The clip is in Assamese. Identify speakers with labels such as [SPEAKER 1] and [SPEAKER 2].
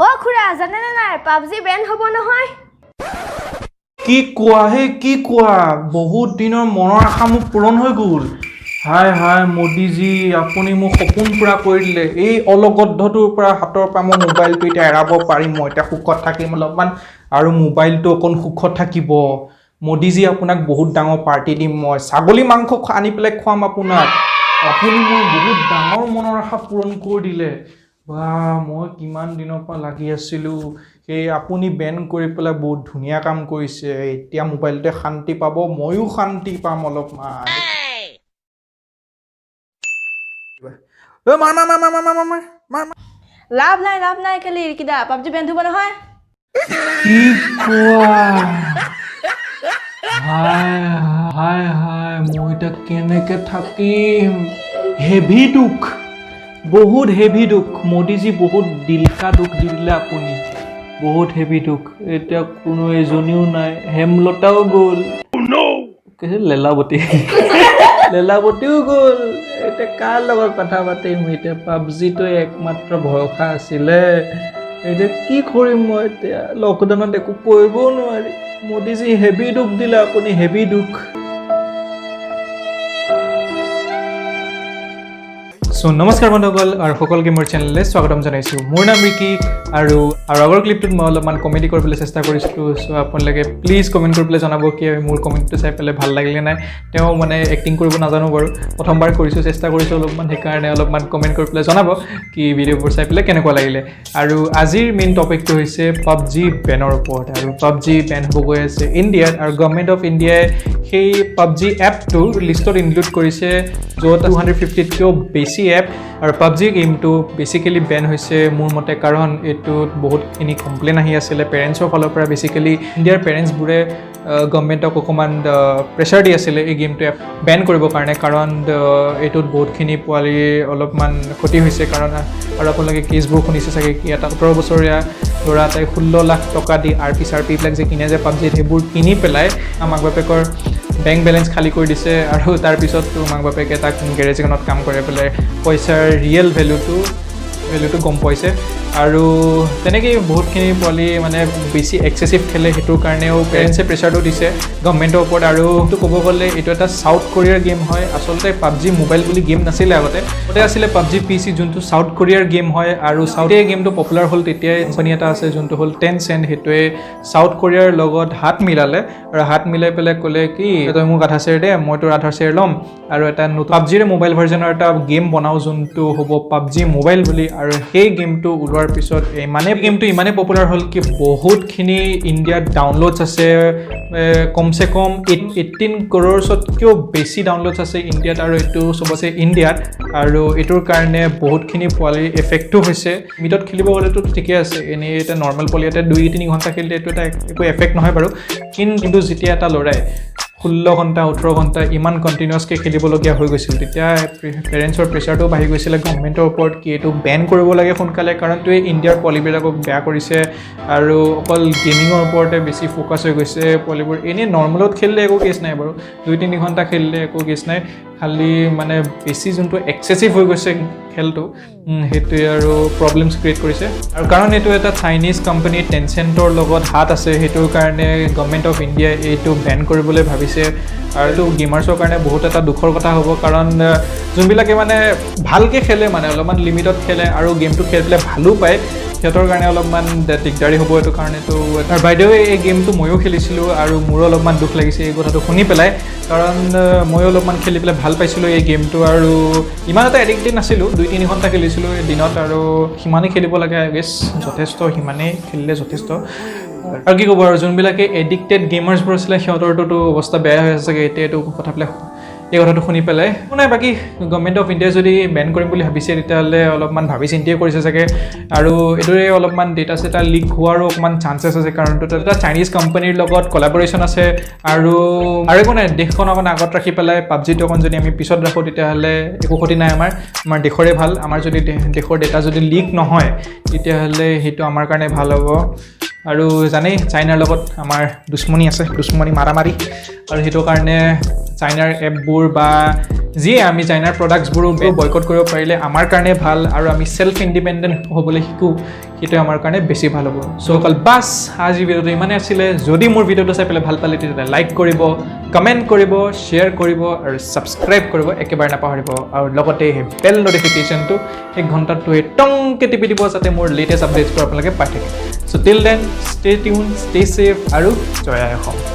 [SPEAKER 1] অ খুৰা জানে নাই পাবজি বেন হ'ব নহয়
[SPEAKER 2] কি কোৱা হে কি কোৱা বহুত দিনৰ মনৰ আশা মোক পূৰণ হৈ গ'ল হাই হাই মোদীজী আপুনি মোক সপোন পুৰা কৰি দিলে এই অলগদ্ধটোৰ পৰা হাতৰ পৰা মই মোবাইলটো এতিয়া এৰাব পাৰিম মই এতিয়া সুখত থাকিম অলপমান আৰু মোবাইলটো অকণ সুখত থাকিব মোদীজী আপোনাক বহুত ডাঙৰ পাৰ্টি দিম মই ছাগলী মাংস আনি পেলাই খুৱাম আপোনাক আপুনি মোৰ বহুত ডাঙৰ মনৰ আশা পূৰণ কৰি দিলে বা মই কিমান দিনৰ পৰা লাগি আছিলোঁ সেই আপুনি বেন কৰি পেলাই বহুত ধুনীয়া কাম কৰিছে এতিয়া মোবাইলতে শান্তি পাব ময়ো শান্তি পাম অলপমান
[SPEAKER 1] লাভ নাই কেলি কিদা পাবজি বেন হ'ব নহয়
[SPEAKER 2] কি কোৱা হাই হাই হাই মই এতিয়া কেনেকে থাকিম হেভি দুখ বহুত হেভি দুখ মোদীজী বহুত দিলকা দুখ দিলে আপুনি বহুত হেভি দুখ এতিয়া কোনো এজনীও নাই হেমলতাও গ'ল লেলাবতীও গ'ল এতিয়া কাৰ লগত কথা পাতিম এতিয়া পাবজিটো একমাত্ৰ ভৰসা আছিলে এতিয়া কি কৰিম মই এতিয়া লকডাউনত একো কৰিবও নোৱাৰি মোদীজী হেভি দুখ দিলে আপুনি হেভি দুখ সো নমস্কাৰ বন্ধুসকল আৰু সকলোকে মোৰ চেনেললৈ স্বাগতম জনাইছোঁ মোৰ নাম ৰিকি আৰু আগৰ ক্লিপটোত মই অলপমান কমেডি কৰিবলৈ চেষ্টা কৰিছিলোঁ সো আপোনালোকে প্লিজ কমেণ্ট কৰি পেলাই জনাব কি মোৰ কমেণ্টটো চাই পেলাই ভাল লাগিলে নাই তেওঁ মানে এক্টিং কৰিব নাজানো বাৰু প্ৰথমবাৰ কৰিছোঁ চেষ্টা কৰিছোঁ অলপমান সেইকাৰণে অলপমান কমেণ্ট কৰি পেলাই জনাব কি ভিডিঅ'বোৰ চাই পেলাই কেনেকুৱা লাগিলে আৰু আজিৰ মেইন টপিকটো হৈছে পাবজি বেনৰ ওপৰত আৰু পাবজি বেন হ'ব গৈ আছে ইণ্ডিয়াত আৰু গভৰ্ণমেণ্ট অফ ইণ্ডিয়াই সেই পাবজি এপটো লিষ্টত ইনক্লুড কৰিছে য'ত 250তকৈও বেছি এপ আৰু পাবজি গেমটো বেছিকেলি বেন হৈছে মোৰ মতে কাৰণ এইটোত বহুতখিনি কমপ্লেইন আহি আছিলে পেৰেণ্টছৰ ফালৰ পৰা বেছিকেলি ইণ্ডিয়াৰ পেৰেণ্টছবোৰে গভৰ্ণমেণ্টক অকণমান প্ৰেছাৰ দি আছিলে এই গেমটো বেন কৰিবৰ কাৰণে কাৰণ এইটোত বহুতখিনি পোৱালি অলপমান ক্ষতি হৈছে কাৰণ আৰু আপোনালোকে কেছবোৰ শুনিছে চাগে কি এটা 17 বছৰীয়া ল'ৰা এটাই 16 লাখ টকা দি আৰ পি এইবিলাক যে কিনে যে পাবজিত সেইবোৰ কিনি পেলাই মাক বাপেকৰ বেংক বেলেঞ্চ খালী কৰি দিছে আৰু তাৰপিছততো মাক বাপেকে তাক গেৰেজ এখনত কাম কৰি পেলাই পইচাৰ ৰিয়েল ভেলুটো গম পাইছে আৰু তেনেকেই বহুতখিনি পোৱালি মানে বেছি এক্সেচিভ খেলে সেইটোৰ কাৰণেও পেৰেণ্টছে প্ৰেছাৰটো দিছে গভৰ্ণমেণ্টৰ ওপৰত আৰু সেইটো ক'ব গ'লে এইটো এটা চাউথ কোৰিয়াৰ গেম হয় আচলতে পাবজি মোবাইল বুলি গেম নাছিলে আগতে আছিলে পাবজি PC যোনটো চাউথ কোৰিয়াৰ গেম হয় আৰু চাউথে গেমটো পপুলাৰ হ'ল তেতিয়াই কোম্পানী এটা আছে যোনটো হ'ল টেনচেণ্ট সেইটোৱে চাউথ কোৰিয়াৰ লগত হাত মিলালে আৰু হাত মিলাই পেলাই ক'লে কি তই মোক আধা শ্বেয়াৰ দে মই তোৰ আধা শ্বেয়াৰ ল'ম আৰু এটা পাবজিৰে মোবাইল ভাৰ্জনৰ এটা গেম বনাওঁ যোনটো হ'ব পাবজি মোবাইল বুলি আৰু সেই গেমটো ওলোৱাৰ পিছত গেমটো ইমানেই পপুলাৰ হ'ল কি বহুতখিনি ইণ্ডিয়াত ডাউনলোডছ আছে কমচে কম 18 কৰ'ৰছতকৈও বেছি ডাউনলোডছ আছে ইণ্ডিয়াত আৰু এইটো চব আছে ইণ্ডিয়াত আৰু এইটোৰ কাৰণে বহুতখিনি পোৱালি এফেক্টো হৈছে মিটত খেলিব গ'লেতো ঠিকে আছে এনেই এটা নৰ্মেল পোৱালি এটা 2-3 ঘণ্টা খেলিলে এইটো এটা একো এফেক্ট নহয় বাৰু কিন্তু যেতিয়া এটা ল'ৰাই 16 ঘণ্টা 18 ঘণ্টা ইমান কণ্টিনিউৱাছকৈ খেলিবলগীয়া হৈ গৈছিল তেতিয়া পেৰেণ্টছৰ প্ৰেছাৰটো বাঢ়ি গৈছিলে গভৰ্ণমেণ্টৰ ওপৰত কি এইটো বেন কৰিব লাগে সোনকালে কাৰণ তোৱে ইণ্ডিয়াৰ পোৱালিবিলাকক বেয়া কৰিছে আৰু অকল গেমিঙৰ ওপৰতে বেছি ফ'কাছ হৈ গৈছে পোৱালিবোৰ এনেই নৰ্মেলত খেলিলে একো কেছ নাই বাৰু 2-3 ঘণ্টা খেলিলে একো কেছ নাই খালি মানে বেছি যোনটো এক্সেচিভ হৈ গৈছে খেলটো সেইটোৱে আৰু প্ৰব্লেমছ ক্ৰিয়েট কৰিছে আৰু কাৰণ এইটো এটা চাইনিজ কোম্পানী টেনচেণ্টৰ লগত হাত আছে সেইটোৰ কাৰণে গভৰ্ণমেণ্ট অফ ইণ্ডিয়াই এইটো বেন কৰিবলৈ ভাবিছে আৰু এইটো গেমাৰ্ছৰ কাৰণে বহুত এটা দুখৰ কথা হ'ব কাৰণ যোনবিলাকে মানে ভালকৈ খেলে মানে অলপমান লিমিটত খেলে আৰু গেমটো খেলি পেলাই ভালো পায় সিহঁতৰ কাৰণে অলপমান দিগদাৰী হ'ব এইটো কাৰণেতো আৰু বাইদেউ এই গেমটো ময়ো খেলিছিলোঁ আৰু মোৰো অলপমান দুখ লাগিছে এই কথাটো শুনি পেলাই কাৰণ ময়ো অলপমান খেলি পেলাই ভাল পাইছিলোঁ এই গেমটো আৰু ইমান এটা এডিক্টেড নাছিলোঁ 2-3 ঘণ্টা খেলিছিলোঁ দিনত আৰু সিমানেই খেলিব লাগে গেছ যথেষ্ট সিমানেই খেলিলে যথেষ্ট আৰু কি ক'ব আৰু যোনবিলাকে এডিক্টেড গেমাৰ্ছবোৰ আছিলে সিহঁতৰতো অৱস্থা বেয়া হৈ আছে চাগে এতিয়া এইটো কথাবিলাক এই কথাটো শুনি পেলাই নাই বাকী গভৰ্ণমেণ্ট অফ ইণ্ডিয়াই যদি বেন কৰিম বুলি ভাবিছে তেতিয়াহ'লে অলপমান ভাবি চিন্তিয়ে কৰিছে চাগে আৰু এইটোৰে অলপমান ডেটা চেটা লিক হোৱাৰো অকণমান চান্সেছ আছে কাৰণ এটা চাইনিজ কোম্পানীৰ লগত কলাবৰেশ্যন আছে আৰু একো নাই দেশখন অকণ আগত ৰাখি পেলাই পাবজিটো অকণ যদি আমি পিছত ৰাখোঁ তেতিয়াহ'লে একো ক্ষতি নাই আমাৰ দেশৰে ভাল আমাৰ যদি দেশৰ ডেটা যদি লিক নহয় তেতিয়াহ'লে সেইটো আমাৰ কাৰণে ভাল হ'ব আৰু জানেই চাইনাৰ লগত আমাৰ দুশ্মনী আছে দুশ্মনী মাৰামাৰি আৰু সেইটো কাৰণে চাইনাৰ এপবোৰ বা যিয়ে আমি চাইনাৰ প্ৰডাক্টছবোৰো বয়কট কৰিব পাৰিলে আমাৰ কাৰণে ভাল আৰু আমি সেলফ ইণ্ডিপেণ্ডেণ্ট হ'বলৈ শিকো সেইটো আমাৰ কাৰণে বেছি ভাল হ'ব সো অকল বাছ আজি ভিডিঅ'টো ইমানেই আছিলে যদি মোৰ ভিডিঅ'টো চাই পেলাই ভাল পালে তেতিয়া লাইক কৰিব কমেণ্ট কৰিব শ্বেয়াৰ কৰিব আৰু ছাবস্ক্ৰাইব কৰিব একেবাৰে নাপাহৰিব আৰু লগতে সেই বেল নটিফিকেশ্যনটো সেই ঘণ্টাটোৱে টংকে টিপি দিব যাতে মোৰ লেটেষ্ট আপডেটছবোৰ আপোনালোকে পাই থাকে so till then stay tuned stay safe আৰু জয় আই অসম